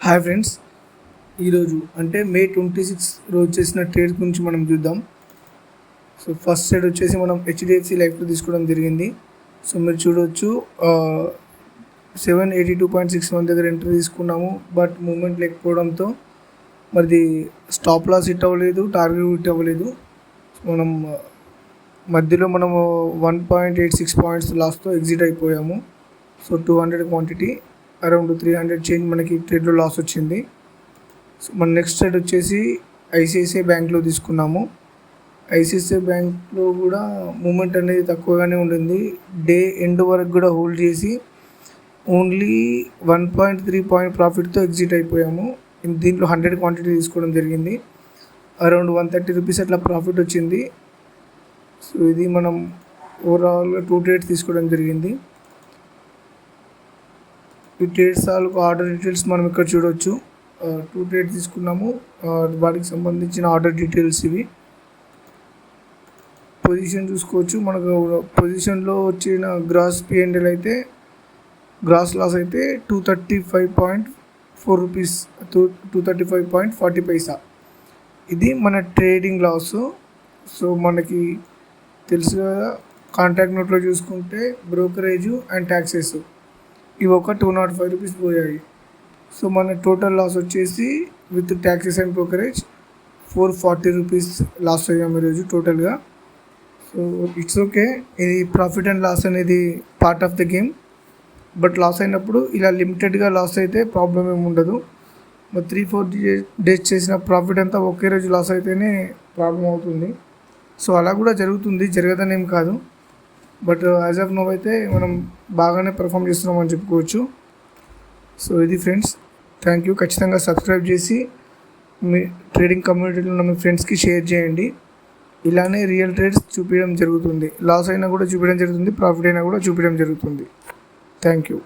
Hi friends, ఈరోజు అంటే మే 26 రోజు చేసిన ట్రేడ్ గురించి మనం చూద్దాం. సో ఫస్ట్ ట్రేడ్ వచ్చేసి మనం హెచ్డిఎఫ్సి లైఫ్లో తీసుకోవడం జరిగింది. సో మీరు చూడవచ్చు 782.61 దగ్గర ఎంట్రీ తీసుకున్నాము. బట్ మూమెంట్ లేకపోవడంతో మరి స్టాప్ లాస్ హిట్ అవ్వలేదు, టార్గెట్ హిట్ అవ్వలేదు. మనం మధ్యలో మనము 1.86 పాయింట్స్ లాస్తో ఎగ్జిట్ అయిపోయాము. సో 200 క్వాంటిటీ అరౌండ్ 300 చేంజ్ మనకి ట్రేడ్లో లాస్ వచ్చింది. సో మన నెక్స్ట్ ట్రేడ్ వచ్చేసి ఐసిఐసిఐ బ్యాంక్లో తీసుకున్నాము. ఐసిఐసిఐ బ్యాంక్లో కూడా మూమెంట్ అనేది తక్కువగానే ఉండింది. డే ఎండ్ వరకు కూడా హోల్డ్ చేసి ఓన్లీ 1.3 పాయింట్ ప్రాఫిట్తో ఎగ్జిట్ అయిపోయాము. దీంట్లో 100 క్వాంటిటీ తీసుకోవడం జరిగింది. అరౌండ్ 130 రూపీస్ అట్లా ప్రాఫిట్ వచ్చింది. సో ఇది మనం ఓవరాల్గా 2 ట్రేడ్స్ తీసుకోవడం జరిగింది. ఈ ట్రేడ్స్ తాలూకు ఆర్డర్ డీటెయిల్స్ మనం ఇక్కడ చూడవచ్చు. 2 ట్రేడ్స్ తీసుకున్నాము, వాటికి సంబంధించిన ఆర్డర్ డీటెయిల్స్ ఇవి. పొజిషన్ చూసుకోవచ్చు. మనకు పొజిషన్లో వచ్చిన గ్రాస్ పిఎన్ఎల్ అయితే గ్రాస్ లాస్ అయితే 235.4 రూపీస్, 235.40 పైసా. ఇది మన ట్రేడింగ్ లాస్. సో మనకి తెలుసు కదా, కాంట్రాక్ట్ నోట్లో చూసుకుంటే బ్రోకరేజు అండ్ ట్యాక్సెస్ ఇవి ఒక 205 రూపీస్ పోయాయి. సో మన టోటల్ లాస్ వచ్చేసి with taxes and brokerage 440 rupees loss అయ్యాము ఈరోజు టోటల్గా. సో ఇట్స్ ఓకే, ఇది ప్రాఫిట్ అండ్ లాస్ అనేది part of the game. But loss అయినప్పుడు ఇలా లిమిటెడ్గా లాస్ అయితే ప్రాబ్లం ఏమి ఉండదు. మరి 3-4 డేస్ చేసిన ప్రాఫిట్ అంతా ఒకే రోజు లాస్ అయితేనే ప్రాబ్లం అవుతుంది. సో అలా కూడా జరుగుతుంది, జరగదనేం కాదు. బట్ యాజ్ ఆఫ్ నో అయితే మనం బాగానే పెర్ఫామ్ చేస్తున్నామని చెప్పుకోవచ్చు. సో ఇది ఫ్రెండ్స్, థ్యాంక్ యూ. ఖచ్చితంగా సబ్స్క్రైబ్ చేసి మీ ట్రేడింగ్ కమ్యూనిటీలో ఉన్న మీ ఫ్రెండ్స్కి షేర్ చేయండి. ఇలానే రియల్ ట్రేడ్స్ చూపించడం జరుగుతుంది. లాస్ అయినా కూడా చూపించడం జరుగుతుంది, ప్రాఫిట్ అయినా కూడా చూపించడం జరుగుతుంది. Thank you.